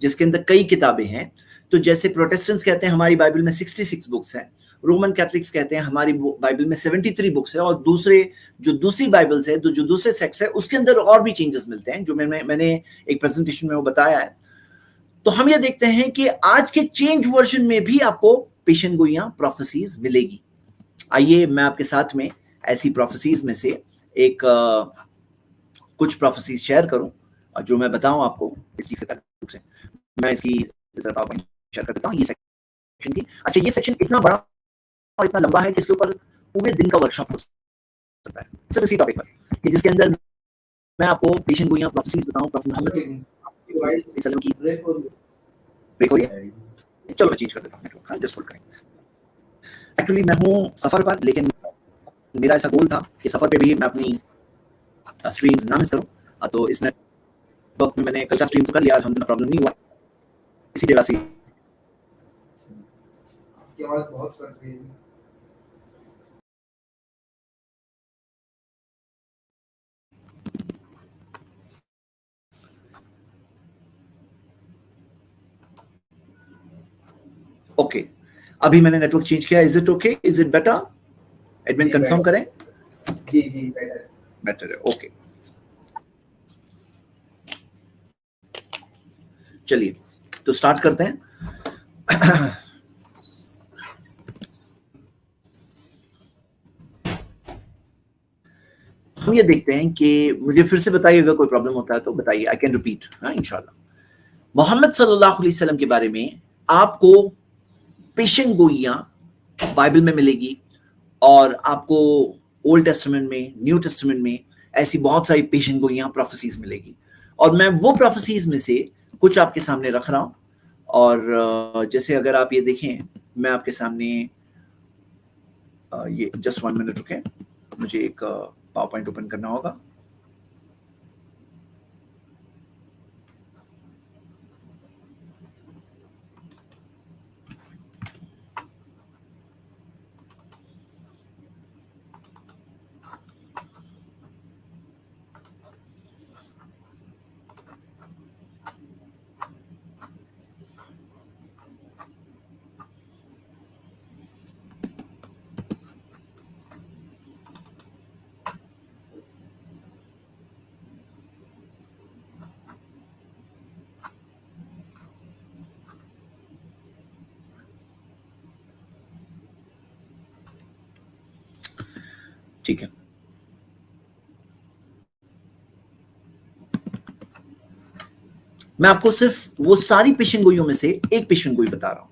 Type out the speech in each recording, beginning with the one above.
جس کے اندر کئی کتابیں ہیں. تو جیسے پروٹیسٹنٹس کہتے ہیں ہماری بائبل میں 66 بکس ہیں, رومن کیتھلکس کہتے ہیں ہماری بائبل میں 73 بکس ہیں, اور دوسری بائبلز ہے جو دوسرے سیکٹس ہے اس کے اندر اور بھی چینجز ملتے ہیں جو میں نے ایک پریزنٹیشن میں وہ بتایا ہے. تو ہم یہ دیکھتے ہیں کہ آج کے چینج ورژن میں بھی آپ کو پیشن گوئیاں پروفیسیز ملے گی. آئیے میں آپ کے ساتھ میں ایسی پروفیسیز میں سے ایک کچھ پروفیسیز شیئر کروں اور جو میں بتاؤں آپ کو اس چیز کے تعلق سے. میں اس کی شیئر کر دیتا ہوں یہ سیکشن کی. اچھا, یہ سیکشن اتنا بڑا اور اتنا لمبا ہے کہ اس کے اوپر پورے دن کا ورکشاپ ہو سکتا ہے صرف اسی ٹاپک پر, کہ جس کے اندر میں آپ کو پیشن گوئیاں پروفیسیز بتاؤں. پروفیٹ محمد صلی اللہ علیہ وسلم کی بریک ہو رہی ہے. چلو میں چینج کر دیتا ہوں, جسٹ ہولڈ کریں. ایکچولی میں ہوں سفر پر, لیکن میرا ایسا گول تھا کہ سفر پہ بھی میں اپنی اسٹریمز نہ مس کروں. تو اس نیٹ ورک میں نے کل کا اسٹریم تو کر لیا, الحمدللہ پرابلم نہیں ہوا. اسی جگہ سے آپ کی آواز بہت کٹ رہی ہے. اوکے, ابھی میں نے نیٹ ورک چینج کیا. Is it okay, is it better? Admin confirm کریں. جی بیٹر ہے. اوکے, چلیے تو سٹارٹ کرتے ہیں. ہم یہ دیکھتے ہیں کہ مجھے پھر سے بتائیے اگر کوئی پرابلم ہوتا ہے تو بتائیے, آئی کین ریپیٹ انشاءاللہ. محمد صلی اللہ علیہ وسلم کے بارے میں آپ کو پیشن گوئیاں بائبل میں ملے گی, اور آپ کو اولڈ ٹیسٹمنٹ میں, نیو ٹیسٹمنٹ میں ایسی بہت ساری پیشن گوئیاں پروفیسیز ملے گی. اور میں وہ پروفیسیز میں سے کچھ آپ کے سامنے رکھ رہا ہوں. اور جیسے اگر آپ یہ دیکھیں, میں آپ کے سامنے یہ جسٹ 1 منٹ رکیں, مجھے ایک پاور پوائنٹ اوپن کرنا ہوگا. ٹھیک ہے, میں آپ کو صرف وہ ساری پیشن گوئیوں میں سے ایک پیشن گوئی بتا رہا ہوں,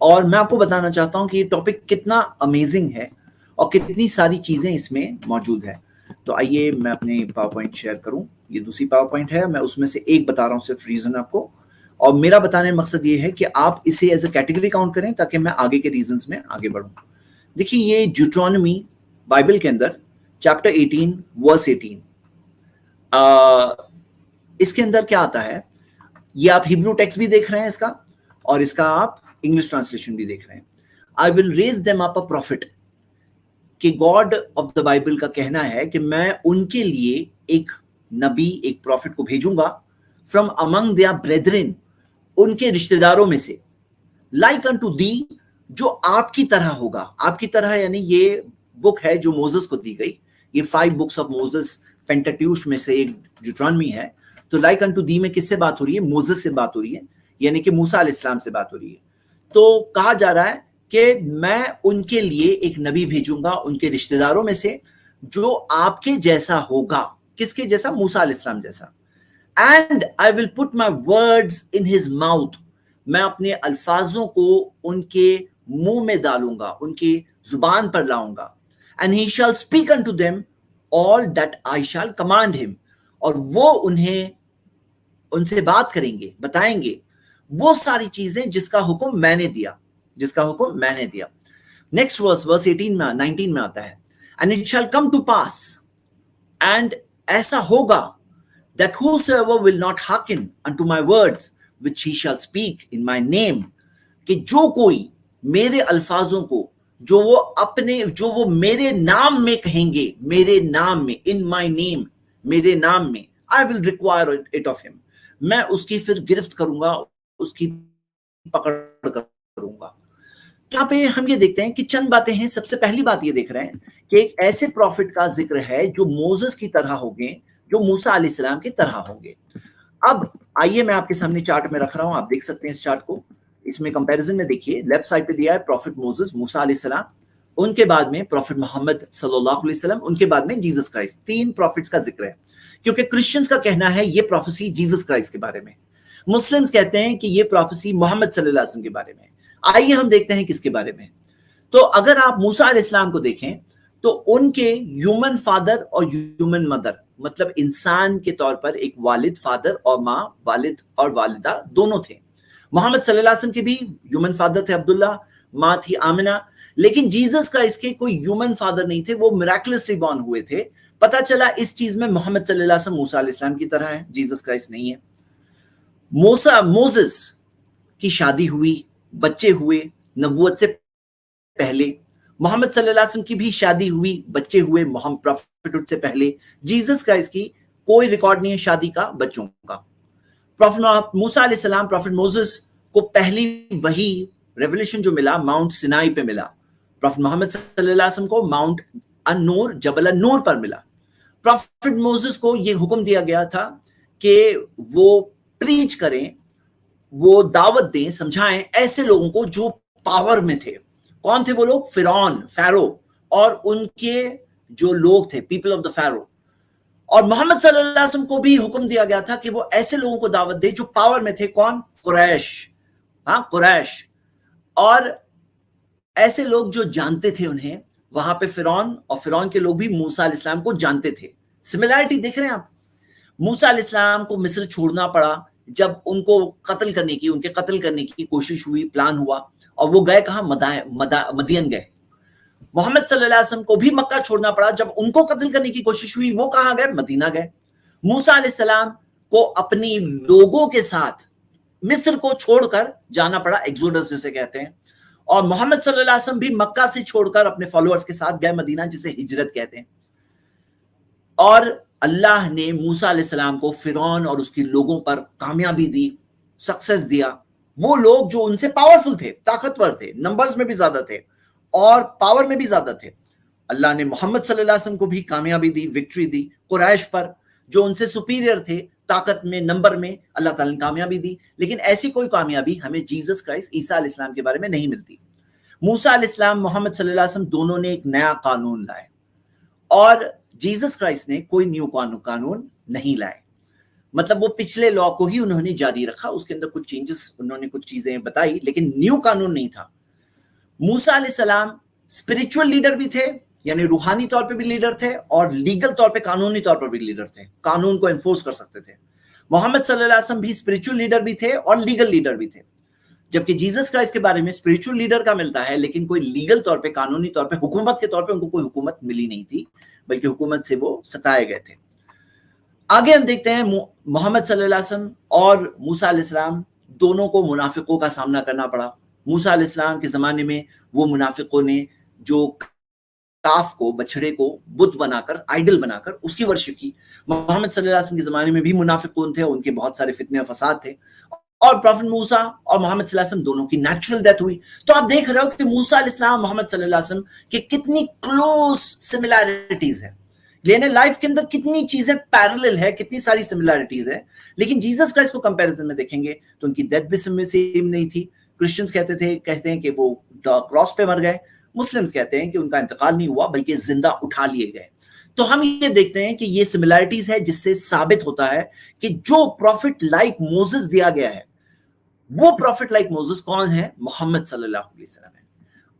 اور میں آپ کو بتانا چاہتا ہوں کہ یہ ٹاپک کتنا امیزنگ ہے اور کتنی ساری چیزیں اس میں موجود ہے. تو آئیے میں اپنے پاور پوائنٹ شیئر کروں. یہ دوسری پاور پوائنٹ ہے, میں اس میں سے ایک بتا رہا ہوں صرف ریزن آپ کو, اور میرا بتانے کا مقصد یہ ہے کہ آپ اسے ایز اے کیٹیگری کاؤنٹ کریں تاکہ میں آگے کے ریزنز میں آگے بڑھوں. دیکھیے, یہ ڈیوٹرانومی بائبل کے اندر چیپٹر 18 ورس 18, اس کے اندر کیا آتا ہے, یہ آپ ہیبرو ٹیکسٹ بھی دیکھ رہے ہیں اس کا, اور اس کا آپ انگلش ٹرانسلیشن بھی دیکھ رہے ہیں. I will raise them up a prophet, کہ گاڈ آف دا بائبل کا کہنا ہے کہ میں ان کے لیے ایک نبی, ایک پروفٹ کو بھیجوں گا, from among their brethren, ان کے رشتہ داروں میں سے, like unto thee, جو آپ کی طرح ہوگا. آپ کی طرح یعنی یہ بک ہے جو موزس کو دی گئی, یہ 5 books of Moses پینٹاٹیوش میں سے ایک ڈیوٹرانومی ہے. تو لائک انٹو دی میں کس سے بات ہو رہی ہے؟ موزس سے بات ہو رہی ہے, یعنی کہ موسیٰ علیہ السلام سے بات ہو رہی ہے. تو کہا جا رہا ہے کہ میں ان کے لیے ایک نبی بھیجوں گا ان کے رشتہ داروں میں سے, جو آپ کے جیسا ہوگا. کس کے جیسا؟ موسیٰ علیہ السلام جیسا. And I will put my words in his mouth, میں اپنے الفاظوں کو ان کے منہ میں ڈالوں گا, ان کی زبان پر لاؤں گا. اینڈ ہی شال speak into them all that I shall command him, اور وہ انہیں ان سے بات کریں گے, بتائیں گے وہ ساری چیزیں جس کا حکم میں نے دیا, جس کا حکم میں نے دیا. نیکسٹ ورس 19 میں آتا ہے, and it shall come to pass, and ایسا ہوگا, that whosoever will not hearken unto my words which he shall speak in my name, کہ جو کوئی میرے الفاظوں کو جو وہ میرے نام میں کہیں گے, میرے نام میں, in my name, میرے نام میں, I will require it of him, میں اس کی پھر گرفت کروں گا, اس کی پکڑ کروں گا. یہاں پہ ہم یہ دیکھتے ہیں کہ چند باتیں ہیں. سب سے پہلی بات یہ دیکھ رہے ہیں کہ ایک ایسے پروفٹ کا ذکر ہے جو موزس کی طرح ہوں گے, جو موسیٰ علیہ السلام کی طرح ہوں گے. اب آئیے میں آپ کے سامنے چارٹ میں رکھ رہا ہوں, آپ دیکھ سکتے ہیں اس چارٹ کو. اس میں کمپیریزن میں دیکھیے, لیفٹ سائڈ پہ دیا ہے پروفٹ موزس موسیٰ علیہ السلام, ان کے بعد میں پروفٹ محمد صلی اللہ علیہ وسلم, ان کے بعد میں جیسس کرائسٹ. 3 پروفٹس کا ذکر ہے, کیونکہ کرسچنز کا کہنا ہے یہ پروفیسی جیسس کرائسٹ کے بارے میں, مسلمز کہتے ہیں کہ یہ پروفیسی محمد صلی اللہ علیہ وسلم کے بارے میں. آئیے ہم دیکھتے ہیں کس کے بارے میں. تو اگر آپ موسیٰ علیہ السلام کو دیکھیں تو ان کے ہیومن فادر اور ہیومن مدر, مطلب انسان کے طور پر ایک والد فادر اور ماں, والد اور والدہ دونوں تھے. محمد صلی اللہ علیہ وسلم کے بھی ہیومن فادر تھے عبداللہ, ماں تھی آمنہ, لیکن جیسس کرائسٹ کے کوئی ہیومن فادر نہیں تھے, وہ میراکلسلی بورن ہوئے تھے. پتہ چلا اس چیز میں محمد صلی اللہ علیہ وسلم موسیٰ علیہ السلام کی طرح ہے, جیسس کرائسٹ نہیں ہے. موزس کی شادی ہوئی, بچے ہوئے نبوت سے پہلے. محمد صلی اللہ علیہ وسلم کی بھی شادی ہوئی, بچے ہوئے محمد پروفٹ سے پہلے. جیسس کرائسٹ کی کوئی ریکارڈ نہیں ہے شادی کا, بچوں کا. پروفٹ موسیٰ علیہ السلام, پروفٹ موزس کو پہلی وحی ریولیشن جو ملا ماؤنٹ سینائی پہ ملا. پروفٹ محمد صلی اللہ علیہ وسلم کو ماؤنٹ النور, جبل النور پر ملا. پروفٹ موزس کو یہ حکم دیا گیا تھا کہ وہ پریچ کریں, وہ دعوت دیں, سمجھائیں ایسے لوگوں کو جو پاور میں تھے. کون تھے وہ لوگ؟ فرعون, فیرو, اور ان کے جو لوگ تھے پیپل آف دا فیرو. اور محمد صلی اللہ علیہ وسلم کو بھی حکم دیا گیا تھا کہ وہ ایسے لوگوں کو دعوت دے جو پاور میں تھے. کون؟ قریش, ہاں قریش, اور ایسے لوگ جو جانتے تھے انہیں. وہاں پہ فرعون اور فرعون کے لوگ بھی موسیٰ علیہ السلام کو جانتے تھے. سملیرٹی دیکھ رہے ہیں آپ. موسیٰ علیہ السلام کو مصر چھوڑنا پڑا جب ان کو قتل کرنے کی, ان کے قتل کرنے کی کوشش ہوئی, پلان ہوا, اور وہ گئے کہاں؟ مدین گئے. محمد صلی اللہ علیہ وسلم کو بھی مکہ چھوڑنا پڑا جب ان کو قتل کرنے کی کوشش ہوئی, وہ کہاں گئے؟ مدینہ گئے. موسیٰ علیہ السلام کو اپنی لوگوں کے ساتھ مصر کو چھوڑ کر جانا پڑا, ایگزوڈس جسے کہتے ہیں. اور محمد صلی اللہ علیہ وسلم بھی مکہ سے چھوڑ کر اپنے فالوورز کے ساتھ گئے مدینہ, جسے ہجرت کہتے ہیں. اور اللہ نے موسیٰ علیہ السلام کو فرعون اور اس کے لوگوں پر کامیابی دی, سکسس دیا. وہ لوگ جو ان سے پاورفل تھے, طاقتور تھے, نمبرز میں بھی زیادہ تھے اور پاور میں بھی زیادہ تھے, اللہ نے محمد صلی اللہ علیہ وسلم کو بھی کامیابی دی, وکٹری دی. قریش پر جو ان سے سپیریئر تھے طاقت میں, نمبر میں, اللہ تعالیٰ نے کامیابی دی. لیکن ایسی کوئی کامیابی ہمیں جیسس کرائسٹ عیسیٰ علیہ السلام کے بارے میں نہیں ملتی. موسیٰ علیہ السلام, محمد صلی اللہ علیہ وسلم دونوں نے ایک نیا قانون لائے, اور جیسس کرائسٹ نے کوئی نیو قانون نہیں لائے. مطلب وہ پچھلے لا کو ہی انہوں نے جاری رکھا, اس کے اندر کچھ چینجز, انہوں نے کچھ چیزیں بتائی, لیکن نیو قانون نہیں تھا. موسیٰ علیہ السلام اسپرچول لیڈر بھی تھے, یعنی روحانی طور پہ بھی لیڈر تھے, اور لیگل طور پہ, قانونی طور پر بھی لیڈر تھے, قانون کو انفورس کر سکتے تھے. محمد صلی اللہ علیہ وسلم بھی اسپرچول لیڈر بھی تھے اور لیگل لیڈر بھی تھے. جبکہ جیسس کرائسٹ کے بارے میں اسپرچول لیڈر کا ملتا ہے, لیکن کوئی لیگل طور پہ, قانونی طور پہ, حکومت کے طور پہ ان کو کوئی حکومت ملی نہیں تھی, بلکہ حکومت سے وہ ستائے گئے تھے. آگے ہم دیکھتے ہیں محمد صلی اللہ علیہ وسلم اور موسیٰ علیہ السلام دونوں کو منافقوں کا سامنا کرنا پڑا. موسیٰ علیہ السلام کے زمانے میں وہ منافقوں نے جو کاف کو, بچڑے کو بت بنا کر, آئیڈل بنا کر اس کی ورشپ کی. محمد صلی اللہ علیہ وسلم کے زمانے میں بھی منافقون تھے, ان کے بہت سارے فتنے و فساد تھے, اور پروفٹ موسیٰ اور محمد صلی اللہ علیہ وسلم دونوں کی نیچرل ڈیتھ ہوئی. تو آپ دیکھ رہے ہو کہ موسیٰ علیہ السلام محمد صلی اللہ علیہ وسلم کے کتنی کلوز سملیرٹیز ہیں, یعنی لائف کے اندر کتنی چیزیں پیرلل ہے, کتنی ساری سملیرٹیز ہیں. لیکن جیسس کرائسٹ کو کمپیریزن میں دیکھیں گے تو ان کی ڈیتھ بھی سیم نہیں تھی. کرسچنز کہتے ہیں کہ وہ کراس پہ مر گئے, مسلمز کہتے ہیں کہ ان کا انتقال نہیں ہوا بلکہ زندہ اٹھا لیے گئے. تو ہم یہ دیکھتے ہیں کہ یہ سملیرٹیز ہے, جس سے ثابت ہوتا ہے کہ جو پروفٹ لائک موزس دیا گیا ہے, وہ پروفٹ لائک موزس کون ہے؟ محمد صلی اللہ علیہ وسلم ہے.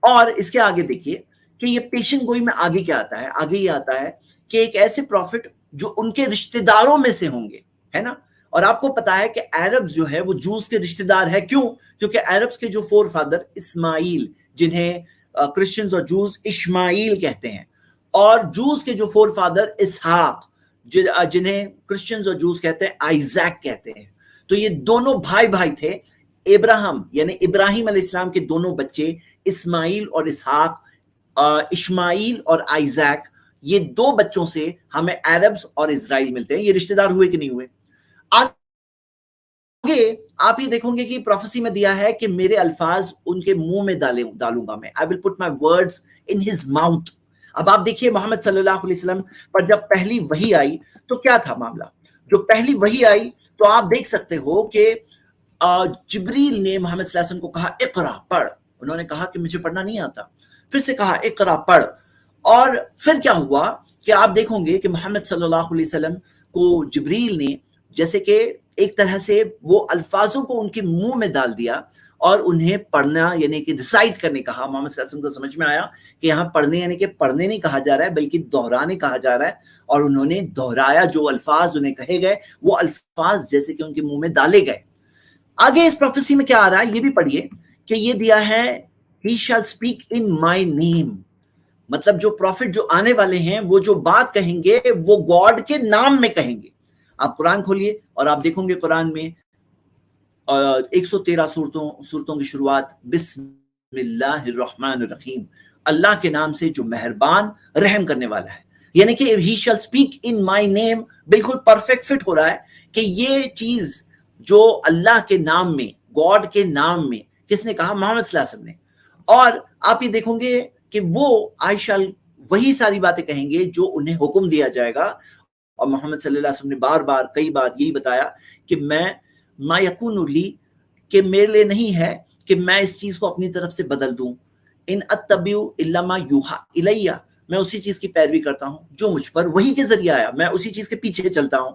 اور اس کے آگے دیکھیے کہ یہ پیشن گوئی میں آگے کیا آتا ہے. آگے یہ آتا ہے کہ ایک ایسے پروفٹ جو ان کے رشتہ داروں میں سے ہوں گے, ہے نا. اور آپ کو پتا ہے کہ عرب جو ہے وہ جوز کے رشتہ دار ہے. کیوں؟ کیونکہ عربز کے جو فور فادر اسماعیل, جنہیں کرسچنز اور جوز اشماعیل کہتے ہیں, اور جوز کے جو فور فادر اسحاق, جنہیں کرسچنز اور جوز کہتے ہیں آئزیک کہتے ہیں. تو یہ دونوں بھائی تھے. ابراہیم یعنی ابراہیم علیہ السلام کے دونوں بچے اسماعیل اور اسحاق, اشماعیل اور آئزیک, یہ دو بچوں سے ہمیں عربز اور اسرائیل ملتے ہیں. یہ رشتہ دار ہوئے کہ نہیں ہوئے؟ آپ یہ دیکھیں گے کہ پروفیسی میں دیا ہے کہ میرے الفاظ ان کے منہ میں ڈالوں گا میں. I will put my words in his mouth. اب آپ دیکھیے محمد صلی اللہ علیہ وسلم پر جب پہلی وحی آئی تو کیا تھا معاملہ. جو پہلی وحی آئی تو آپ دیکھ سکتے ہو کہ جبریل نے محمد صلی اللہ علیہ وسلم کو کہا اقرا پڑھ. انہوں نے کہا کہ مجھے پڑھنا نہیں آتا. پھر سے کہا اقرا پڑھ. اور پھر کیا ہوا کہ آپ دیکھیں گے کہ محمد صلی اللہ علیہ وسلم کو جبریل نے جیسے کہ ایک طرح سے وہ الفاظوں کو ان کے منہ میں ڈال دیا اور انہیں پڑھنا یعنی کہ ریسائٹ کرنے کہا. محمد صلی اللہ علیہ وسلم کو سمجھ میں آیا کہ یہاں پڑھنے یعنی کہ پڑھنے نہیں کہا جا رہا ہے بلکہ دہرانے کہا جا رہا ہے. اور انہوں نے دہرایا, جو الفاظ انہیں کہے گئے وہ الفاظ جیسے کہ ان کے منہ میں ڈالے گئے. آگے اس پروفیسی میں کیا آ رہا ہے یہ بھی پڑھیے کہ یہ دیا ہے he shall speak in my name. مطلب جو پروفٹ جو آنے والے ہیں وہ جو بات کہیں گے وہ گاڈ کے نام میں کہیں گے. آپ قرآن کھولیے اور آپ دیکھیں گے قرآن میں 113 صورتوں کی شروعات بسم اللہ الرحمن الرحیم, اللہ کے نام سے جو مہربان رحم کرنے والا ہے. یعنی کہ he shall speak in my name بالکل پرفیکٹ فٹ ہو رہا ہے کہ یہ چیز جو اللہ کے نام میں, گاڈ کے نام میں کس نے کہا؟ محمد صلی اللہ علیہ وسلم نے. اور آپ یہ دیکھیں گے کہ وہ I shall وہی ساری باتیں کہیں گے جو انہیں حکم دیا جائے گا. اور محمد صلی اللہ علیہ وسلم نے بار بار کئی بار یہی بتایا کہ میں ما یکون لی, کہ میرے لیے نہیں ہے کہ میں اس چیز کو اپنی طرف سے بدل دوں. ان اتبع الا ما یوحى الی, میں اسی چیز کی پیروی کرتا ہوں جو مجھ پر وحی کے ذریعے آیا. میں اسی چیز کے پیچھے چلتا ہوں,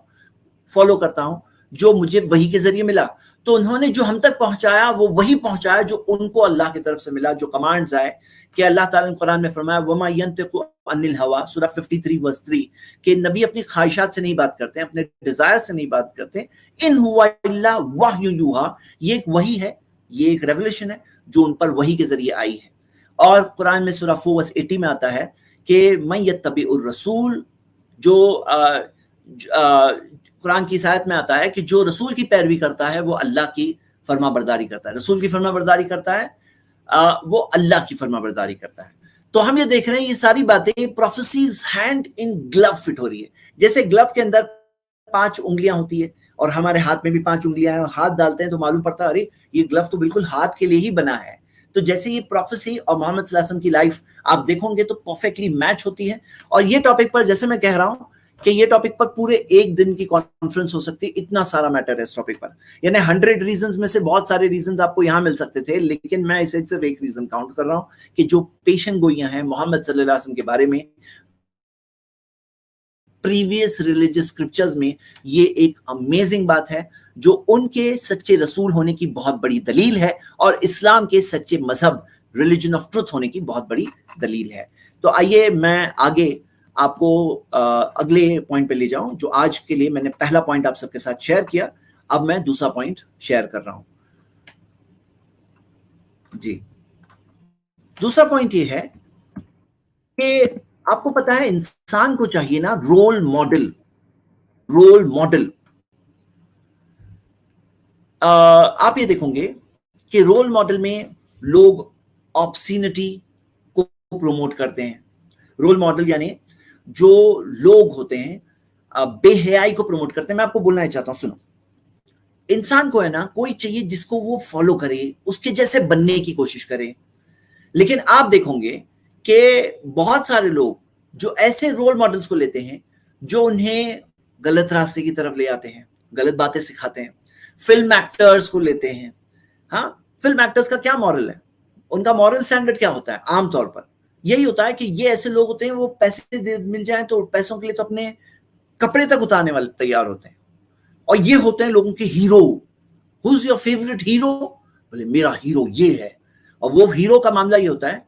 فالو کرتا ہوں جو مجھے وحی کے ذریعے ملا. تو انہوں نے جو ہم تک پہنچایا وہ وہی پہنچایا جو ان کو اللہ کی طرف سے ملا, جو کمانڈز آئے. کہ اللہ تعالیٰ نے قرآن میں فرمایا وما ينطق عن الهوى سورہ 53 verse 3 کہ نبی اپنی خواہشات سے نہیں بات کرتے ہیں, اپنے ڈیزائر سے نہیں بات کرتے. ان هو الا وحی یوحى, یہ ایک وحی ہے, یہ ایک ریولیشن ہے جو ان پر وحی کے ذریعے آئی ہے. اور قرآن میں سورہ 4 verse 80 میں آتا ہے کہ من یتبع الرسول, جو قرآن کی آیت میں آتا ہے کہ جو رسول کی پیروی کرتا ہے وہ اللہ کی فرما برداری کرتا ہے. رسول کی فرما برداری کرتا ہے وہ اللہ کی فرما برداری کرتا ہے. تو ہم یہ دیکھ رہے ہیں یہ ساری باتیں prophecies hand in glove fit ہو رہی ہے. جیسے گلو کے اندر 5 انگلیاں ہوتی ہے اور ہمارے ہاتھ میں بھی 5 انگلیاں ہیں, اور ہاتھ ڈالتے ہیں تو معلوم پڑتا ہے ارے یہ گلو تو بالکل ہاتھ کے لیے ہی بنا ہے. تو جیسے یہ پروفیسی اور محمد صلی اللہ علیہ وسلم کی لائف آپ دیکھیں گے تو پرفیکٹلی میچ ہوتی ہے. اور یہ ٹاپک پر جیسے میں کہہ رہا ہوں کہ یہ ٹاپک پر پورے ایک دن کی کانفرنس ہو سکتی ہے, اتنا سارا میٹر ہے اس ٹاپک پر. یعنی 100 ریزنز میں سے بہت سارے ریزنز آپ کو یہاں مل سکتے تھے, لیکن میں اسے صرف ایک ریزن کاؤنٹ کر رہا ہوں کہ جو پیشن گوئیاں ہیں محمد صلی اللہ علیہ وسلم کے بارے میں پریویس ریلیجس اسکرپچرز میں, یہ ایک امیزنگ بات ہے جو ان کے سچے رسول ہونے کی بہت بڑی دلیل ہے, اور اسلام کے سچے مذہب ریلیجن آف ٹروتھ ہونے کی بہت بڑی دلیل ہے. تو آئیے میں آگے آپ کو اگلے پوائنٹ پہ لے جاؤں, جو آج کے لیے میں نے پہلا پوائنٹ آپ سب کے ساتھ شیئر کیا. اب میں دوسرا پوائنٹ شیئر کر رہا ہوں. جی, دوسرا پوائنٹ یہ ہے کہ آپ کو پتا ہے انسان کو چاہیے نا رول ماڈل. رول ماڈل آپ یہ دیکھیں گے کہ رول ماڈل میں لوگ آبسینٹی کو پروموٹ کرتے ہیں. رول ماڈل یعنی جو لوگ ہوتے ہیں بے حیائی کو پروموٹ کرتے ہیں. میں آپ کو بولنا چاہتا ہوں, سنو, انسان کو ہے نا کوئی چاہیے جس کو وہ فالو کرے, اس کے جیسے بننے کی کوشش کرے. لیکن آپ دیکھیں گے کہ بہت سارے لوگ جو ایسے رول ماڈلز کو لیتے ہیں جو انہیں غلط راستے کی طرف لے آتے ہیں, غلط باتیں سکھاتے ہیں. فلم ایکٹرز کو لیتے ہیں. ہاں, فلم ایکٹرز کا کیا مورل ہے, ان کا مورل سٹینڈرڈ کیا ہوتا ہے؟ عام طور پر یہی ہوتا ہے کہ یہ ایسے لوگ ہوتے ہیں وہ پیسے مل جائیں تو پیسوں کے لیے تو اپنے کپڑے تک اتارنے والے تیار ہوتے ہیں. اور یہ ہوتے ہیں لوگوں کے hero. Who's your favorite hero? بولے میرا ہیرو یہ ہے. اور وہ ہیرو کا معاملہ یہ ہوتا ہے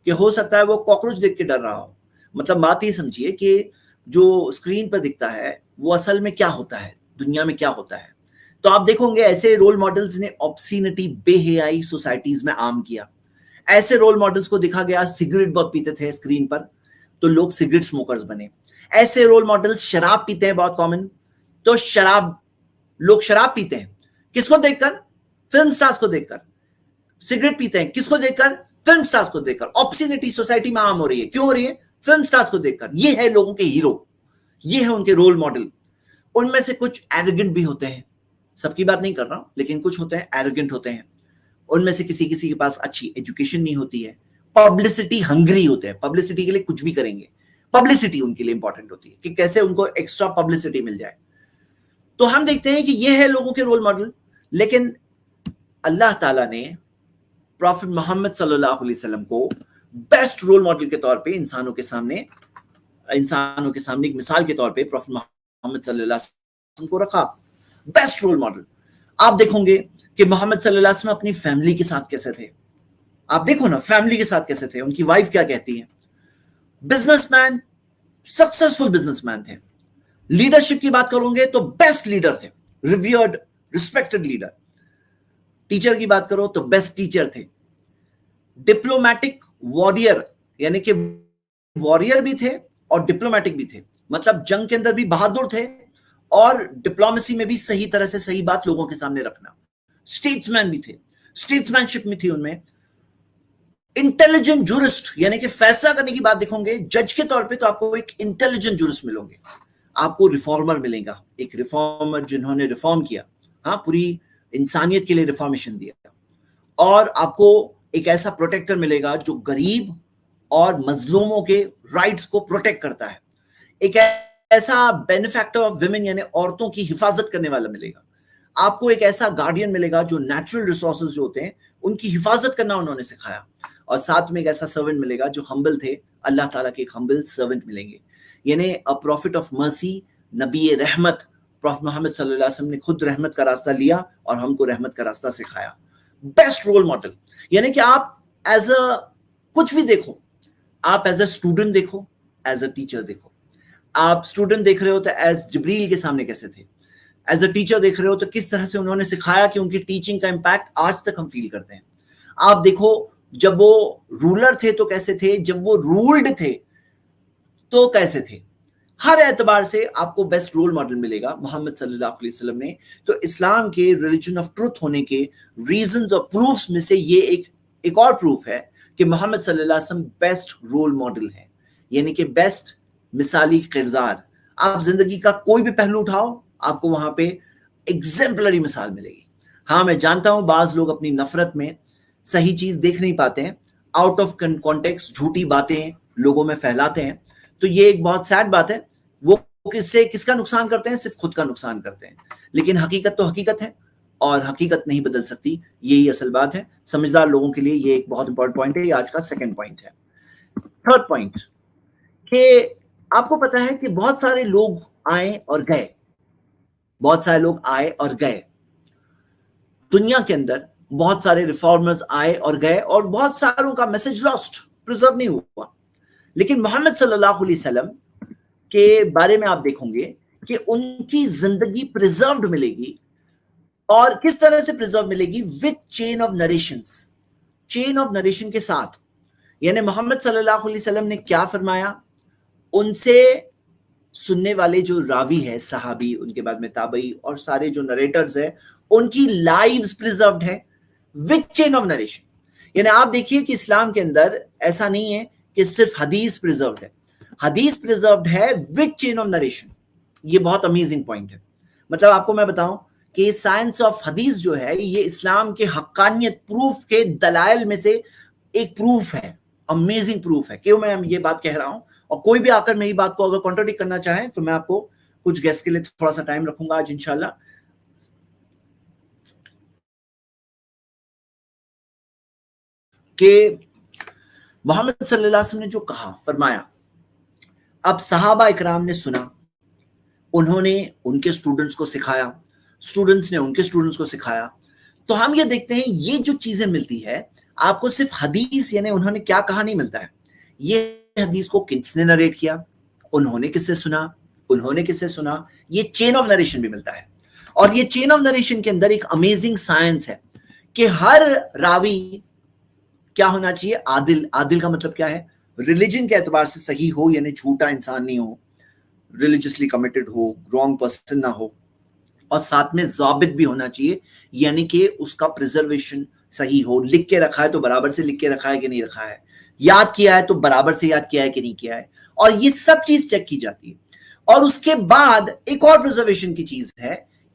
کہ ہو سکتا ہے وہ کاکروچ دیکھ کے ڈر رہا ہو. مطلب بات یہ سمجھیے کہ جو اسکرین پر دکھتا ہے وہ اصل میں کیا ہوتا ہے, دنیا میں کیا ہوتا ہے. تو آپ دیکھیں گے ایسے رول ماڈلز نے آبسینٹی, بے حیائی سوسائٹیز میں عام کیا. ایسے رول ماڈلز کو دکھا گیا سگریٹ بہت پیتے تھے اسکرین پر تو لوگ سگریٹ اسموکرز بنے. ایسے رول ماڈلز شراب پیتے ہیں بہت کامن, تو لوگ شراب پیتے ہیں کس کو دیکھ کر؟ فلم سٹارز کو دیکھ کر. سگریٹ پیتے ہیں کس کو دیکھ کر؟ فلم سٹارز کو دیکھ کر. آبسینٹی سوسائٹی میں عام ہو رہی ہے, کیوں ہو رہی ہے؟ فلم سٹارز کو دیکھ کر. یہ ہے لوگوں کے ہیرو, یہ ہے ان کے رول ماڈل. ان میں سے کچھ ایروگنٹ بھی ہوتے ہیں, سب کی بات نہیں کر رہا ہوں, لیکن کچھ ہوتے ہیں ایروگنٹ ہوتے ہیں, ان میں سے کسی کے پاس اچھی ایجوکیشن نہیں ہوتی ہے, پبلسٹی ہنگری ہوتے ہیں, پبلسٹی کے لیے کچھ بھی کریں گے, پبلسٹی ان کے لیے امپورٹنٹ ہوتی ہے کہ کیسے ان کو ایکسٹرا پبلسٹی مل جائے. تو ہم دیکھتے ہیں کہ یہ ہے لوگوں کے رول ماڈل. لیکن اللہ تعالیٰ نے پروفٹ محمد صلی اللہ علیہ وسلم کو بیسٹ رول ماڈل کے طور پہ انسانوں کے سامنے ایک مثال کے طور پہ پروفٹ محمد صلی اللہ علیہ وسلم کو رکھا, بیسٹ رول ماڈل. آپ دیکھو گے کہ محمد صلی اللہ علیہ وسلم اپنی فیملی کے ساتھ کیسے تھے, آپ دیکھو نا فیملی کے ساتھ کیسے تھے, ان کی وائف کیا کہتی ہیں, business man, successful business man تھے. لیڈرشپ کی بات کروں گے تو بیسٹ لیڈر تھے, ریویئرڈ ریسپیکٹڈ لیڈر. ٹیچر کی بات کرو تو بیسٹ ٹیچر تھے. ڈپلومیٹک واریر, یعنی کہ واریر بھی تھے اور ڈپلومیٹک بھی تھے, مطلب جنگ کے اندر بھی بہادر تھے اور ڈپلومیسی میں بھی صحیح طرح سے صحیح بات لوگوں کے سامنے رکھنا. اسٹیٹس مین بھی تھے, اسٹیٹس مین شپ میں تھی ان میں. انٹیلیجنٹ جورسٹ, یعنی کہ فیصلہ کرنے کی بات دیکھو گے جج کے طور پہ تو آپ کو ایک انٹیلیجنٹ جورسٹ ملیں گے. آپ کو ریفارمر ملے گا, ایک ریفارمر جنہوں نے ریفارم کیا, ہاں پوری انسانیت کے لیے ریفارمیشن دیا. اور آپ کو ایک ایسا پروٹیکٹر ملے گا جو غریب اور مظلوموں کے رائٹس کو پروٹیکٹ کرتا ہے. ایک ایسا بینیفیکٹر آف ویمن, یعنی عورتوں کی حفاظت کرنے والا ملے گا. آپ کو ایک ایسا گارڈین ملے گا جو نیچرل ریسورسز جو ہوتے ہیں ان کی حفاظت کرنا انہوں نے سکھایا. اور ساتھ میں ایک ایسا سرونٹ ملے گا جو ہمبل تھے, اللہ تعالیٰ کے ایک ہمبل سرونٹ ملیں گے, یعنی پروفٹ آف مرسی, نبی رحمت. پروفٹ محمد صلی اللہ علیہ وسلم نے خود رحمت کا راستہ لیا اور ہم کو رحمت کا راستہ سکھایا. بیسٹ رول ماڈل, یعنی کہ آپ ایز اے کچھ بھی دیکھو, آپ ایز اے اسٹوڈنٹ دیکھو, ایز اے ٹیچر دیکھو. آپ اسٹوڈنٹ دیکھ رہے ہو تو ایز جبریل کے سامنے کیسے تھے, ایز اے ٹیچر دیکھ رہے ہو تو کس طرح سے انہوں نے سکھایا کہ ان کی ٹیچنگ کا امپیکٹ آج تک ہم فیل کرتے ہیں. آپ دیکھو جب وہ رولر تھے تو کیسے تھے, جب وہ رولڈ تھے تو کیسے تھے. ہر اعتبار سے آپ کو بیسٹ رول ماڈل ملے گا محمد صلی اللہ علیہ وسلم نے. تو اسلام کے ریلیجن آف ٹروتھ ہونے کے ریزنز اور پروفس میں سے یہ ایک اور پروف ہے کہ محمد صلی اللہ علیہ وسلم بیسٹ رول ماڈل ہے, یعنی کہ بیسٹ مثالی کردار. آپ زندگی کا کوئی بھی پہلو اٹھاؤ, آپ کو وہاں پہ ایگزمپلری مثال ملے گی. ہاں میں جانتا ہوں بعض لوگ اپنی نفرت میں صحیح چیز دیکھ نہیں پاتے ہیں, آؤٹ آف کانٹیکسٹ جھوٹی باتیں لوگوں میں پھیلاتے ہیں. تو یہ ایک بہت سیڈ بات ہے. وہ کس کا نقصان کرتے ہیں, صرف خود کا نقصان کرتے ہیں. لیکن حقیقت تو حقیقت ہے اور حقیقت نہیں بدل سکتی, یہی اصل بات ہے. سمجھدار لوگوں کے لیے یہ ایک بہت امپورٹنٹ پوائنٹ ہے. یہ آج کا سیکنڈ پوائنٹ ہے. تھرڈ پوائنٹ کہ آپ کو پتا ہے کہ بہت سارے لوگ آئے اور گئے, بہت سارے لوگ آئے اور گئے دنیا کے اندر. بہت سارے ریفارمرز آئے اور گئے اور بہت ساروں کا میسج لاسٹ, پریزرو نہیں ہوا. لیکن محمد صلی اللہ علیہ وسلم کے بارے میں آپ دیکھیں گے کہ ان کی زندگی پریزروڈ ملے گی. اور کس طرح سے پریزرو ملے گی, with chain of narrations, chain of narration کے ساتھ. یعنی محمد صلی اللہ علیہ وسلم نے کیا فرمایا, ان سے سننے والے جو راوی ہے, صحابی, ان کے بعد میں تابعی اور سارے جو نریٹرز ہیں, ان کی لائیوز پریزروڈ ہے وتھ چین آف نریشن. یعنی آپ دیکھیے کہ اسلام کے اندر ایسا نہیں ہے کہ صرف حدیث پریزروڈ ہے, حدیث پریزروڈ ہے وتھ چین آف نریشن. یہ بہت امیزنگ پوائنٹ ہے. مطلب آپ کو میں بتاؤں کہ سائنس آف حدیث جو ہے یہ اسلام کے حقانیت پروف کے دلائل میں سے ایک پروف ہے, امیزنگ پروف ہے. کیوں میں یہ بات کہہ رہا ہوں, اور کوئی بھی آ کر میری بات کو اگر کانٹرڈکٹ کرنا چاہیں تو میں آپ کو کچھ گیس کے لیے تھوڑا سا ٹائم رکھوں گا آج انشاءاللہ. کہ محمد صلی اللہ علیہ وسلم نے جو کہا, فرمایا, اب صحابہ اکرام نے سنا, انہوں نے ان کے اسٹوڈنٹس کو سکھایا, اسٹوڈنٹس نے ان کے اسٹوڈنٹس کو سکھایا. تو ہم یہ دیکھتے ہیں یہ جو چیزیں ملتی ہے آپ کو صرف حدیث, یعنی انہوں نے کیا کہا نہیں ملتا ہے. یہ حدیث کو کس نے نریٹ کیا, انہوں نے کس سے سنا, انہوں نے کس سے سنا, یہ چین آف نریشن بھی ملتا ہے. اور یہ چین آف نریشن کے اندر ایک امیزنگ سائنس ہے کہ ہر راوی کیا ہونا چاہیے, عادل. عادل کا مطلب کیا ہے, ریلیجن کے اعتبار سے صحیح ہو, یعنی جھوٹا انسان نہیں ہو, ریلیجسلی کمیٹڈ ہو, رانگ پرسن نہ ہو, اور ساتھ میں ضابط بھی ہونا چاہیے, یعنی کہ اس کا پریزرویشن صحیح ہو. لکھ کے رکھا ہے تو برابر سے لکھ کے رکھا ہے کہ نہیں رکھا ہے, یاد کیا ہے تو برابر سے یاد کیا ہے کہ نہیں کیا ہے, اور یہ سب چیز چیک کی جاتی ہے. اور اس کے بعد ایک اور پریزرویشن کی چیز ہے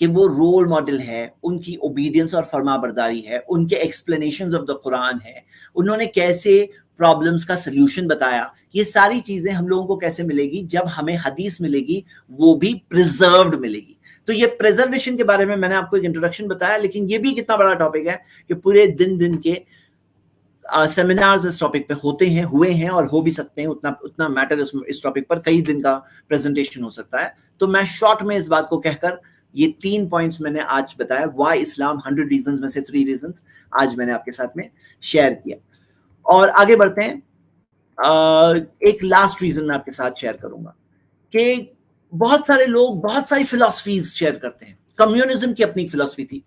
کہ وہ رول ماڈل ہے, ان کی اوبیڈینس اور فرما برداری ہے, ان کے ایکسپلینیشنز آف دا قرآن ہے, انہوں نے کیسے پرابلمس کا سلوشن بتایا. یہ ساری چیزیں ہم لوگوں کو کیسے ملے گی؟ جب ہمیں حدیث ملے گی, وہ بھی پریزروڈ ملے گی. تو یہ پریزرویشن کے بارے میں نے آپ کو ایک انٹروڈکشن بتایا, لیکن یہ بھی کتنا بڑا ٹاپک ہے کہ پورے دن کے سیمینارز اس ٹاپک پہ ہوتے ہیں, ہوئے ہیں اور ہو بھی سکتے ہیں. اتنا میٹر اس ٹاپک پر کئی دن کا پریزنٹیشن ہو سکتا ہے. تو میں شارٹ میں اس بات کو کہہ کر یہ 3 پوائنٹس میں نے آج بتایا, وائی اسلام 100 ریزنز میں سے 3 ریزنز آج میں نے آپ کے ساتھ میں شیئر کیا. اور آگے بڑھتے ہیں. ایک لاسٹ ریزن میں آپ کے ساتھ شیئر کروں گا کہ بہت سارے لوگ بہت ساری فلاسفیز شیئر کرتے ہیں. کمیونزم کی اپنی فلاسفی تھی,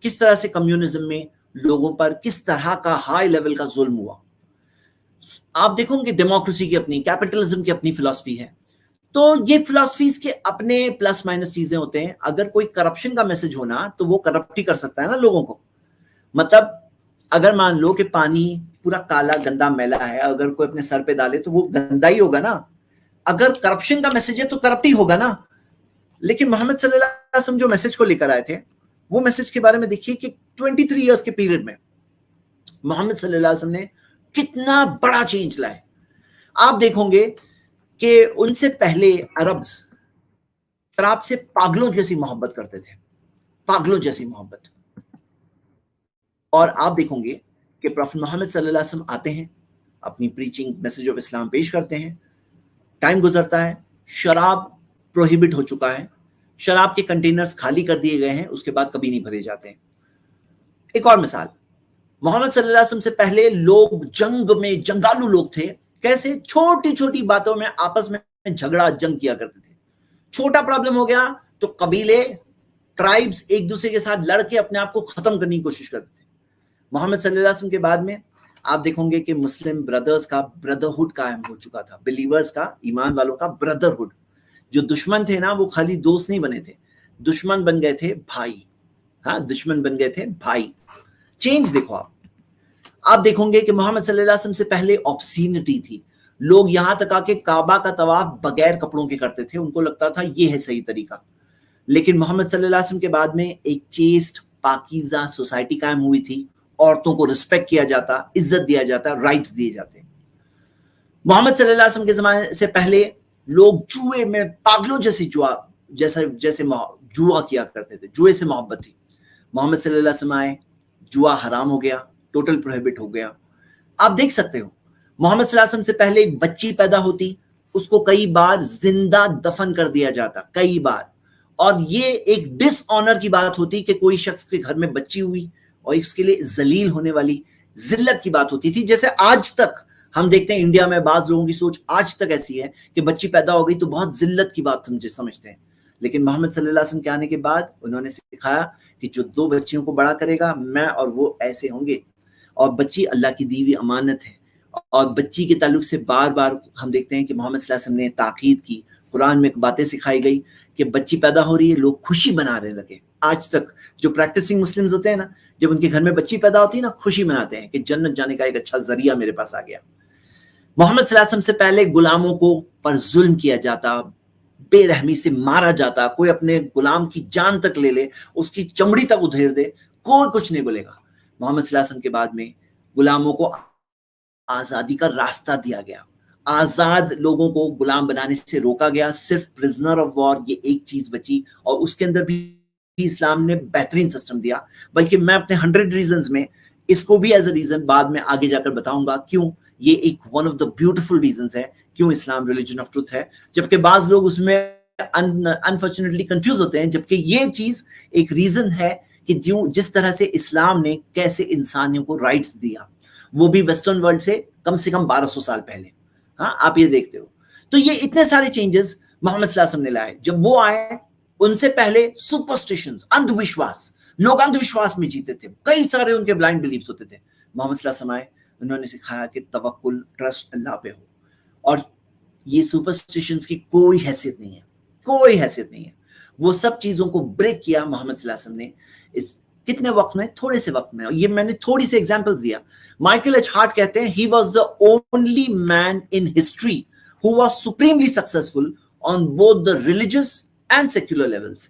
کس طرح سے کمیونزم میں لوگوں پر کس طرح کا ہائی لیول کا ظلم ہوا. آپ دیکھو کہ ڈیموکریسی کی اپنی, کیپٹلزم کی اپنی فلاسفی ہے. تو یہ فلاسفیز کے اپنے پلس مائنس چیزیں ہوتے ہیں. اگر کوئی کرپشن کا میسج ہونا تو وہ کرپٹ ہی کر سکتا ہے نا لوگوں کو. مطلب اگر مان لو کہ پانی پورا کالا گندا میلا ہے, اگر کوئی اپنے سر پہ ڈالے تو وہ گندا ہی ہوگا نا. اگر کرپشن کا میسج ہے تو کرپٹ ہی ہوگا نا. لیکن محمد صلی اللہ علیہ وسلم جو میسج کو لے کر آئے تھے, وہ میسج کے بارے میں دیکھیے کہ 23 ایئرس کے پیریڈ میں محمد صلی اللہ علیہ وسلم نے کتنا بڑا چینج لائے. آپ دیکھو گے کہ ان سے پہلے عربز شراب سے پاگلوں جیسی محبت کرتے تھے, پاگلوں جیسی محبت. اور آپ دیکھو گے کہ پروفٹ محمد صلی اللہ علیہ وسلم آتے ہیں, اپنی پریچنگ میسج آف اسلام پیش کرتے ہیں. ٹائم گزرتا ہے, شراب پروہیبٹ ہو چکا ہے, شراب کے کنٹینرز خالی کر دیے گئے ہیں, اس کے بعد کبھی نہیں بھرے جاتے ہیں. ایک اور مثال, محمد صلی اللہ علیہ وسلم سے پہلے لوگ جنگ میں جنگالو لوگ تھے. کیسے؟ چھوٹی چھوٹی باتوں میں آپس میں جھگڑا جنگ کیا کرتے تھے. چھوٹا پرابلم ہو گیا تو قبیلے, ٹرائبز ایک دوسرے کے ساتھ لڑ کے اپنے آپ کو ختم کرنے کی کوشش کرتے تھے. محمد صلی اللہ علیہ وسلم کے بعد میں آپ دیکھیں گے کہ مسلم بردرز کا بردرہڈ قائم ہو چکا تھا, بلیورز کا, ایمان والوں کا بردرہڈ. جو دشمن تھے نا, وہ خالی دوست نہیں بنے تھے, دشمن بن گئے تھے بھائی. ہاں, دشمن بن گئے تھے بھائی. چینج دیکھو آپ دیکھیں گے کہ محمد صلی اللہ علیہ وسلم سے پہلے آبسینٹی تھی. لوگ یہاں تک آ کے کعبہ کا طواف بغیر کپڑوں کے کرتے تھے, ان کو لگتا تھا یہ ہے صحیح طریقہ. لیکن محمد صلی اللہ علیہ وسلم کے بعد میں ایک چیسٹ پاکیزہ سوسائٹی قائم ہوئی تھی. عورتوں کو رسپیکٹ کیا جاتا, عزت دیا جاتا, رائٹس دیے جاتے. محمد صلی اللہ علیہ وسلم کے زمانے سے پہلے لوگ جوئے میں پاگلوں جیسے جوا کیا کرتے تھے, جوئے سے محبت تھی. محمد صلی اللہ علیہ وسلم آئے, جوا حرام ہو گیا, ٹوٹل پروہیبٹ ہو گیا. آپ دیکھ سکتے ہو محمد صلی اللہ علیہ وسلم سے پہلے ایک بچی پیدا ہوتی, اس کو کئی بار زندہ دفن کر دیا جاتا, کئی بار. اور یہ ایک ڈس آنر کی بات ہوتی کہ کوئی شخص کے گھر میں بچی ہوئی, اور اس کے لیے ذلیل ہونے والی ذلت کی بات ہوتی تھی. جیسے آج تک ہم دیکھتے ہیں انڈیا میں بعض لوگوں کی سوچ آج تک ایسی ہے کہ بچی پیدا ہو گئی تو بہت ذلت کی بات سمجھتے ہیں. لیکن محمد صلی اللہ علیہ وسلم کے آنے کے بعد انہوں نے سکھایا کہ جو 2 بچیوں کو بڑا کرے گا, میں اور وہ ایسے ہوں گے. اور بچی اللہ کی دی ہوئی امانت ہے. اور بچی کے تعلق سے بار بار ہم دیکھتے ہیں کہ محمد صلی اللہ علیہ وسلم نے تاکید کی, قرآن میں باتیں سکھائی گئی کہ بچی پیدا ہو رہی ہے, لوگ خوشی منانے لگے. آج تک جو پریکٹسنگ مسلمز ہوتے ہیں نا, جب ان کے گھر میں بچی پیدا ہوتی ہے نا, خوشی مناتے ہیں کہ جنت جانے کا ایک اچھا ذریعہ میرے پاس آ گیا. محمد صلی اللہ علیہ وسلم سے پہلے غلاموں کو پر ظلم کیا جاتا, بے رحمی سے مارا جاتا. کوئی اپنے غلام کی جان تک لے لے, اس کی چمڑی تک ادھیر دے, کوئی کچھ نہیں بولے گا. محمد صلی اللہ علیہ وسلم کے بعد میں غلاموں کو آزادی کا راستہ دیا گیا, آزاد لوگوں کو غلام بنانے سے روکا گیا. صرف پرزنر آف وار یہ ایک چیز بچی, اور اس کے اندر بھی اسلام نے بہترین سسٹم دیا. بلکہ میں اپنے 100 ریزنز میں اس کو بھی ایز اے ریزن بعد میں آگے جا کر بتاؤں گا کیوں یہ ایک one of the beautiful reasons ہے, کیوں اسلام ریلیجن آف ٹروتھ ہے. جبکہ بعض لوگ اس میں انفارچونیٹلی کنفیوز ہوتے ہیں, جبکہ یہ چیز ایک ریزن ہے کہ جس طرح سے اسلام نے کیسے انسانیوں کو رائٹس دیا, وہ بھی ویسٹرن ورلڈ سے کم 1200 سال پہلے. ہاں, آپ یہ دیکھتے ہو. تو یہ اتنے سارے چینجز محمد صلی اللہ علیہ وسلم نے لائے. جب وہ آئے, ان سے پہلے سپرسٹیشنز, اندھ وشواس, لوگ اندھ وشواس میں جیتے تھے, کئی سارے ان کے بلائنڈ بلیفز ہوتے تھے. محمد صلی اللہ علیہ وسلم آئے, انہوں نے سکھایا کہ توکل, ٹرسٹ اللہ پہ ہو. اور یہ سپرسٹیشنز کی کوئی حیثیت نہیں ہے, کوئی حیثیت نہیں ہے. وہ سب چیزوں کو بریک کیا محمد صلی اللہ علیہ وسلم نے. اس کتنے وقت میں؟ تھوڑے سے وقت میں. اور یہ میں نے تھوڑی سی ایگزامپلز دیا. مائیکل ایچ ہارٹ کہتے ہیں, he was the only man in history who was supremely successful on both the religious and secular levels.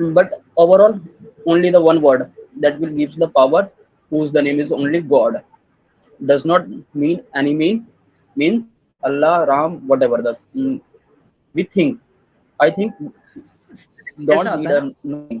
But overall, only the one word that will gives the power, whose the name is only God, does not mean any means Allah, Ram, whatever. Does we think, I think, don't need a knowing.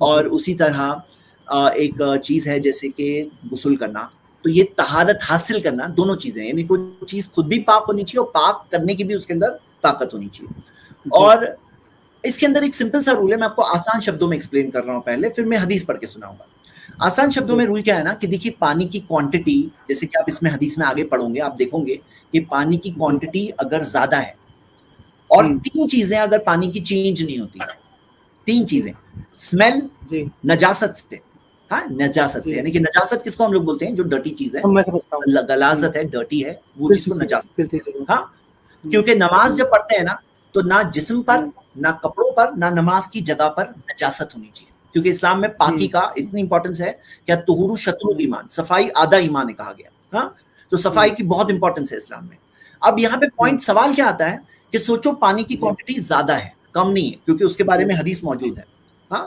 اور اسی طرح ایک چیز ہے جیسے کہ غسل کرنا. تو یہ طہارت حاصل کرنا دونوں چیزیں ہیں, یعنی کوئی چیز خود بھی پاک ہونی چاہیے اور پاک کرنے کی بھی اس کے اندر طاقت ہونی چاہیے. اور اس کے اندر ایک سمپل سا رول ہے, میں آپ کو آسان شبدوں میں ایکسپلین کر رہا ہوں پہلے, پھر میں حدیث پڑھ کے سناؤں گا. آسان شبدوں میں رول کیا ہے نا کہ دیکھیے پانی کی کوانٹٹی, جیسے کہ آپ اس میں حدیث میں آگے پڑھوں گے آپ دیکھو گے کہ پانی کی کوانٹٹی اگر زیادہ ہے اور 3 چیزیں اگر پانی کی چینج نہیں ہوتی, 3 چیزیں, اسمیل, نجاست سے, ہاں نجاست سے, یعنی کہ نجاست کس کو ہم لوگ بولتے ہیں جو ڈرٹی چیز ہے, غلاظت ہے, ڈرٹی ہے, وہ چیز کو نجاست, ہاں, کیونکہ نماز جب پڑھتے ہیں نا تو نہ جسم پر نہ کپڑوں پر نہ نماز کی جگہ پر نجاست ہونی چاہیے, کیونکہ اسلام میں پاکی کا اتنی امپورٹنس ہے کہ طہور شطر الایمان, صفائی آدھا ایمان کہا گیا, ہاں, تو صفائی کی بہت امپورٹنس ہے اسلام میں. اب یہاں پہ پوائنٹ سوال کیا آتا ہے کہ سوچو پانی کی کوانٹٹی زیادہ ہے, کم نہیں ہے, کیونکہ اس کے بارے میں حدیث موجود ہے, ہاں,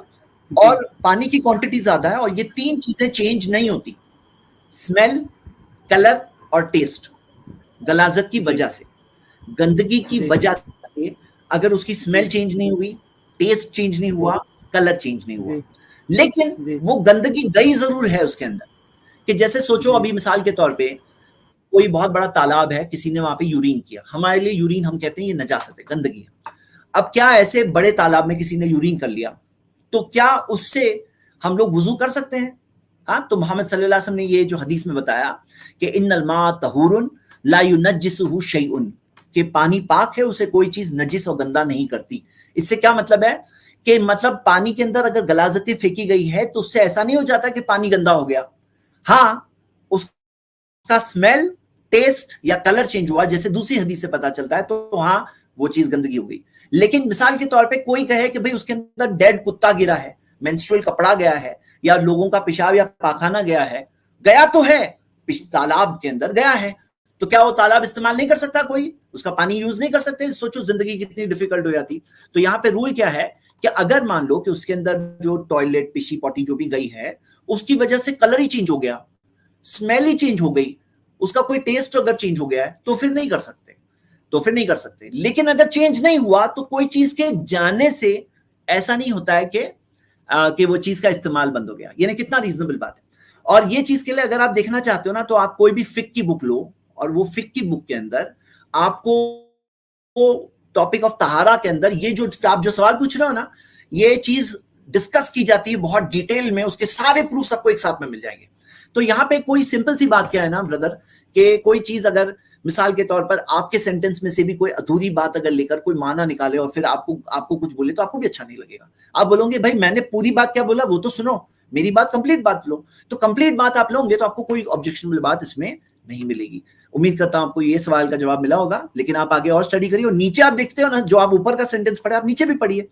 اور پانی کی کوانٹٹی زیادہ ہے اور یہ 3 چیزیں چینج نہیں ہوتی, اسمیل, کلر اور ٹیسٹ. غلاظت کی وجہ سے, گندگی کی وجہ سے اگر اس کی اسمیل چینج نہیں ہوئی, ٹیسٹ چینج نہیں ہوا, کلر چینج نہیں ہوا, لیکن وہ گندگی گئی ضرور ہے اس کے اندر. کہ جیسے سوچو ابھی مثال کے طور پہ کوئی بہت بڑا تالاب ہے, کسی نے وہاں پہ یورین کیا, ہمارے لیے یورین ہم کہتے ہیں یہ نجاست ہے, گندگی ہے. اب کیا ایسے بڑے تالاب میں کسی نے یورین کر لیا تو کیا اس سے ہم لوگ وضو کر سکتے ہیں؟ ہاں, تو محمد صلی اللہ علیہ وسلم نے یہ جو حدیث میں بتایا کہ ان الماء طہور لا ينجسه شیء, کہ پانی پاک ہے, اسے کوئی چیز نجس اور گندا نہیں کرتی. اس سے کیا مطلب ہے کہ مطلب پانی کے اندر اگر غلاظتیں پھینکی گئی ہے تو اس سے ایسا نہیں ہو جاتا کہ پانی گندا ہو گیا, ہاں اس کا اسمیل, ٹیسٹ یا کلر چینج ہوا جیسے دوسری حدیث سے پتا چلتا ہے, تو ہاں وہ چیز گندگی ہو گئی. لیکن مثال کے طور پہ کوئی کہے کہ بھئی اس کے اندر ڈیڈ کتا گرا ہے, مینسٹرول کپڑا گیا ہے, یا لوگوں کا پیشاب یا پاخانہ گیا ہے, گیا تو ہے تالاب کے اندر گیا ہے, تو کیا وہ تالاب استعمال نہیں کر سکتا, کوئی اس کا پانی یوز نہیں کر سکتے؟ سوچو زندگی کتنی ڈیفیکلٹ ہو جاتی. تو یہاں پہ رول کیا ہے کہ اگر مان لو کہ اس کے اندر جو ٹوائلٹ, پیشی پوٹی جو بھی گئی ہے, اس کی وجہ سے کلر ہی چینج ہو گیا, اسمیل ہی چینج ہو گئی, اس کا کوئی ٹیسٹ اگر چینج ہو گیا ہے تو پھر نہیں کر سکتے, لیکن اگر چینج نہیں ہوا تو کوئی چیز کے جانے سے ایسا نہیں ہوتا ہے کہ وہ چیز کا استعمال بند ہو گیا. یعنی کتنا ریزنبل بات ہے. اور یہ چیز کے لیے اگر آپ دیکھنا چاہتے ہو نا تو آپ کوئی بھی فقہ کی بک لو, اور وہ فقہ کی بک کے اندر آپ کو ٹاپک آف طہارہ کے اندر یہ جو آپ جو سوال پوچھ رہے ہو نا, یہ چیز ڈسکس کی جاتی ہے بہت ڈیٹیل میں, اس کے سارے پروف آپ کو ایک ساتھ میں مل جائیں گے. تو یہاں پہ کوئی سمپل سی بات کیا ہے نا بردر, کہ کوئی چیز اگر مثال کے طور پر آپ کے سینٹنس میں سے بھی کوئی ادھوری بات اگر لے کر کوئی معنی نکالے اور پھر آپ کو کچھ بولے تو آپ کو بھی اچھا نہیں لگے گا. آپ بولو گے بھائی میں نے پوری بات کیا بولا, وہ تو سنو, میری بات کمپلیٹ بات لو. تو کمپلیٹ بات آپ لو گے تو آپ کو کوئی آبجیکشنبل بات اس میں نہیں ملے گی. امید کرتا ہوں آپ کو یہ سوال کا جواب ملا ہوگا, لیکن آپ آگے اور اسٹڈی کریے. اور نیچے آپ دیکھتے ہو نا, جو آپ اوپر کا سینٹینس پڑھے آپ نیچے بھی پڑھیے,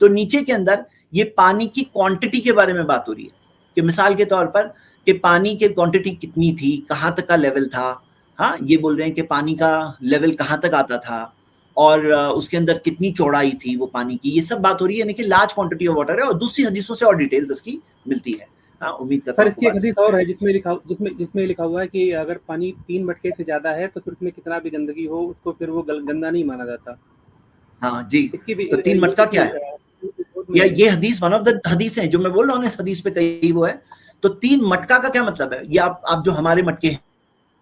تو نیچے کے اندر یہ پانی کی کوانٹٹی کے بارے میں بات ہو رہی ہے کہ مثال کے طور پر کہ پانی کی کوانٹٹی کتنی تھی, کہاں تک کا لیول تھا, ہاں یہ بول رہے ہیں کہ پانی کا لیول کہاں تک آتا تھا اور اس کے اندر کتنی چوڑائی تھی وہ پانی کی, یہ سب بات ہو رہی ہے. یعنی کہ لارج کوانٹٹی آف واٹر ہے, اور دوسری حدیثوں سے اور ڈیٹیلز اس کی ملتی ہے. ہاں امید کرتا ہوں سر اس کی ایک حدیث اور ہے جس میں لکھا ہوا ہے کہ اگر پانی 3 مٹکے سے زیادہ ہے تو پھر اس میں کتنا بھی گندگی ہو اس کو پھر وہ گندا نہیں مانا جاتا. ہاں جی, اس کی بھی تو 3 مٹکا کیا ہے, یہ حدیث ون آف دا حدیث ہیں جو میں بول رہا ہوں اس حدیث پہ کئی وہ ہے. تو 3 مٹکا کا کیا مطلب ہے, یہ آپ جو ہمارے مٹکے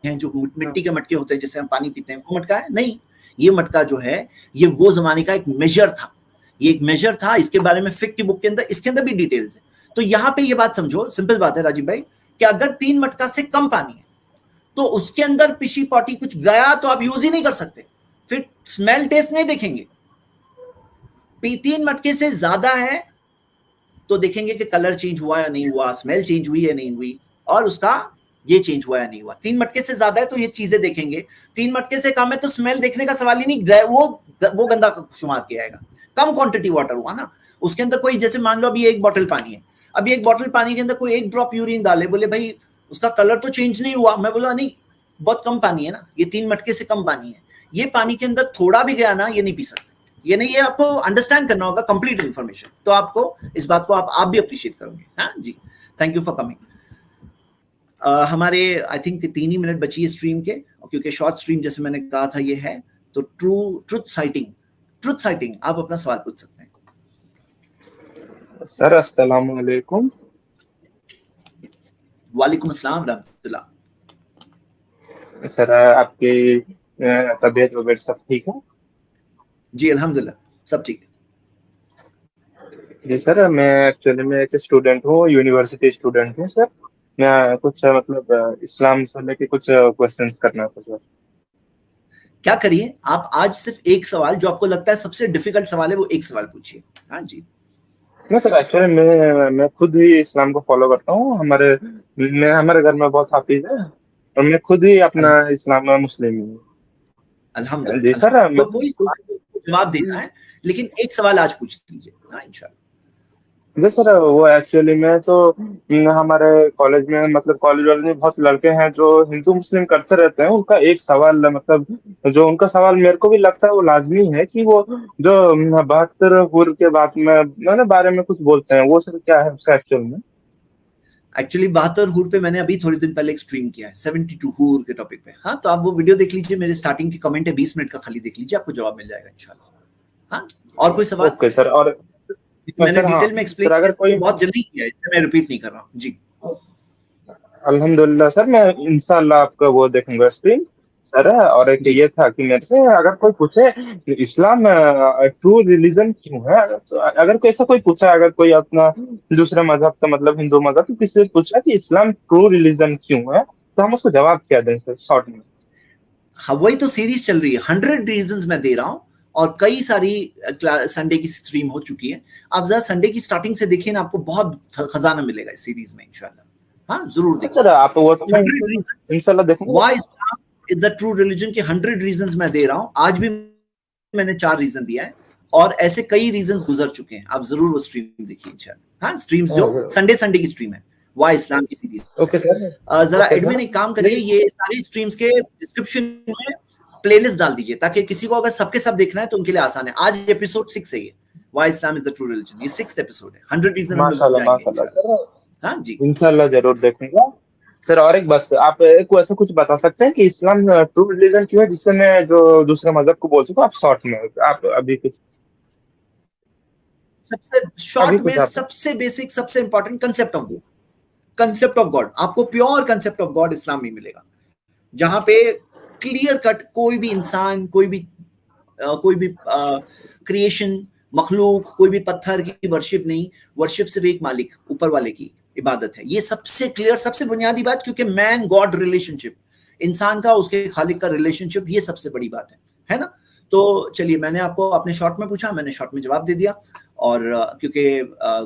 ہیں جو مٹی کے مٹکے ہوتے ہیں جس سے ہم پانی پیتے ہیں وہ مٹکا ہے نہیں. یہ مٹکا جو ہے یہ وہ زمانے کا ایک میجر تھا, یہ ایک میجر تھا. اس کے بارے میں فقہ کی بک کے اندر اس کے اندر بھی ڈیٹیلز ہیں. تو یہاں پہ یہ بات سمجھو, سمپل بات ہے راجیو بھائی, کہ اگر 3 مٹکا سے کم پانی ہے تو اس کے اندر پیشی پوٹی کچھ گیا تو آپ یوز ہی نہیں کر سکتے, پھر اسمیل ٹیسٹ نہیں دیکھیں گے. 3 مٹکے سے زیادہ ہے تو دیکھیں گے کہ کلر چینج ہوا یا نہیں ہوا, اسمیل چینج ہوئی یا نہیں ہوئی, اور اس کا یہ چینج ہوا یا نہیں ہوا. 3 مٹکے سے زیادہ ہے تو یہ چیزیں دیکھیں گے. 3 مٹکے سے کم ہے تو اسمیل دیکھنے کا سوال ہی نہیں, گئے وہ گندا شمار کیا جائے گا. کم کوانٹٹی واٹر ہوا نا, اس کے اندر کوئی جیسے مان لو ابھی 1 بوتل پانی ہے, ابھی 1 بوتل پانی کے اندر کوئی 1 ڈراپ یورین ڈالے, بولے بھائی اس کا کلر تو چینج نہیں ہوا, میں بولا نہیں بہت کم پانی ہے نا, یہ 3 مٹکے سے کم پانی ہے, یہ پانی کے اندر تھوڑا بھی گیا نا یہ نہیں پی سکتے. یہ نہیں, یہ آپ کو انڈرسٹینڈ کرنا ہوگا کمپلیٹ انفارمیشن, تو آپ کو اس بات کو آپ بھی اپریشیٹ کرو گے. ہاں جی, تھینک یو فار کمنگ. ہمارے آئی تھنک 3 ہی منٹ بچی ہے اسٹریم کے, کیونکہ شارٹ اسٹریم جیسے میں نے کہا تھا یہ ہے. تو ٹروتھ سائٹنگ آپ اپنا سوال پوچھ سکتے ہیں. سر السلام علیکم. وعلیکم السلام ورحمۃ اللہ. سر آپ کی طبیعت وغیرہ سب ٹھیک ہے؟ جی الحمدللہ سب ٹھیک ہے. جی سر میں ایکچولی میں ایک اسٹوڈنٹ ہوں, یونیورسٹی اسٹوڈنٹ ہوں سر. میں کچھ مطلب اسلام سے لے کے کچھ کوشچنس کرنا تھا سر. کیا کریے آپ آج صرف ایک سوال جو آپ کو لگتا ہے سب سے ڈیفیکلٹ سوال ہے وہ ایک سوال پوچھیے. ہاں جی. نہیں سر ایکچولی میں خود ہی اسلام کو فالو کرتا ہوں. ہمارے گھر میں بہت حافظ ہے اور میں خود ہی اپنا اسلام مسلم ہوں. الحمدللہ. جی سر تو وہی سوال کو جواب دینا ہے لیکن ایک سوال آج پوچھ لیجیے. ہاں انشاءاللہ. جی سر وہ ایکچولی میں تو ہمارے کالج میں مطلب کالج والے میں بہت لڑکے ہیں جو ہندو مسلم کرتے رہتے ہیں. ان کا ایک سوال مطلب جو ان کا سوال میرے کو بھی لگتا ہے وہ لازمی ہے کہ وہ جو 72 حور کے بارے میں کچھ بولتے ہیں وہ سر کیا ہے اس کا ایکچوئل میں؟ ایکچولی 72 حور پہ میں نے ابھی تھوڑی دن پہلے ایک اسٹریم کیا ہے 72 حور کے ٹاپک پہ. ہاں تو آپ وہ ویڈیو دیکھ لیجیے, میرے سٹارٹنگ کی کمنٹ ہے 20 منٹ کا, خالی دیکھ لیجیے, آپ کو جواب مل جائے گا انشاءاللہ. ہاں اور کوئی سوال؟ Okay sir. اور میں نے سر ہاں ڈیٹیل میں سر اگر کوئی ایکسپلین بہت جلدی کیا ہے, اس میں میں ریپیٹ نہیں کر رہا ہوں. جی الحمدللہ سر میں انشاءاللہ آپ کا وہ دیکھوں گا اسٹریم سر. اور ایک جی یہ تھا کہ میرے سے اگر کوئی پوچھے اسلام ٹرو ریلیجن کیوں ہے, تو اگر کوئی ایسا کوئی پوچھا, اگر کوئی اپنا دوسرا مذہب کا مطلب ہندو مذہب کسی سے پوچھا کہ اسلام ٹرو ریلیجن کیوں ہے تو ہم اس کو جواب کیا دیں سر شارٹ میں؟ ہاں وہی تو سیریز چل رہی ہے, 100 ریزنز میں دے رہا ہوں اور کئی ساری سنڈے کی اسٹریم ہو چکی ہے. آپ ذرا سنڈے کی سٹارٹنگ سے دیکھیں نا, آپ کو بہت خزانہ ملے گا اس سیریز میں انشاءاللہ. ہاں ضرور دیکھیے. سر آپ وہ تو میں 100 reasons انشاءاللہ دیکھوں گا. why Islam is the true religion کے 100 reasons میں دے رہا ہوں. آج بھی میں نے 4 ریزن دیا ہے اور ایسے کئی ریزنز گزر چکے ہیں. آپ ضرور وہ اسٹریم دیکھیے انشاءاللہ. ہاں اسٹریمز جو سنڈے کی اسٹریم ہے why اسلام کی سیریز. Okay sir. ذرا ایڈمن ایک کام کریے, یہ ساری اسٹریمز کے ڈسکرپشن میں پلے لسٹ ڈال دیجیے تاکہ کسی کو اگر سب کے سب دیکھنا ہے تو ان کے لیے آسان ہے. آج ایپیسوڈ 6 ہے یہ why Islam is the true religion, یہ 6th ایپیسوڈ ہے. 100 ریزن ہم لوگ جائیں گے انشاءاللہ. ہاں جی انشاءاللہ ضرور دیکھوں گا سر. اور ایک بس آپ کو ایسا کچھ بتا سکتے ہیں کہ اسلام ٹرو ریلیجن کیوں ہے جس سے میں جو دوسرے مذہب کو بول سکوں؟ آپ شارٹ میں آپ ابھی کچھ سب سے شارٹ میں سب سے بیسک سب سے امپورٹنٹ کنسپٹ آف گاڈ. آپ کو پیور کنسپٹ آف گاڈ اسلام میں ملے گا, جہاں پہ کلیئر کٹ کوئی بھی انسان, کوئی بھی کریشن مخلوق, کوئی بھی پتھر کی ورشپ نہیں. ورشپ صرف ایک مالک اوپر والے کی عبادت ہے. یہ سب سے کلیئر, سب سے بنیادی بات, کیونکہ مین گاڈ ریلیشن شپ, انسان کا اس کے خالق کا ریلیشن شپ, یہ سب سے بڑی بات ہے نا. تو چلیے میں نے آپ کو اپنے شارٹ میں پوچھا, میں نے شارٹ میں جواب دے دیا. اور کیونکہ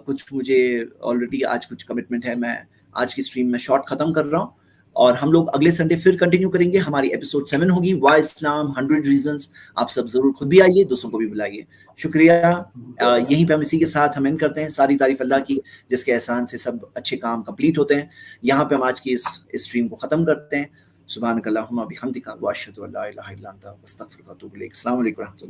کچھ مجھے آلریڈی آج کچھ کمٹمنٹ ہے, میں آج کی اسٹریم میں شارٹ ختم کر رہا ہوں اور ہم لوگ اگلے سنڈے پھر کنٹینیو کریں گے. ہماری ایپیسوڈ 7 ہوگی وائی اسلام 100 ریزنز. آپ سب ضرور خود بھی آئیے, دوستوں کو بھی بلائیے. شکریہ. یہیں پہ ہم اسی کے ساتھ ہم اینڈ کرتے ہیں. ساری تعریف اللہ کی جس کے احسان سے سب اچھے کام کمپلیٹ ہوتے ہیں. یہاں پہ ہم آج کی اس اسٹریم کو ختم کرتے ہیں. سبحانک اللہم و بحمدک واشہد ان لا الہ الا انت استغفرک و اتوب الیک. السلام علیکم و رحمۃ اللہ.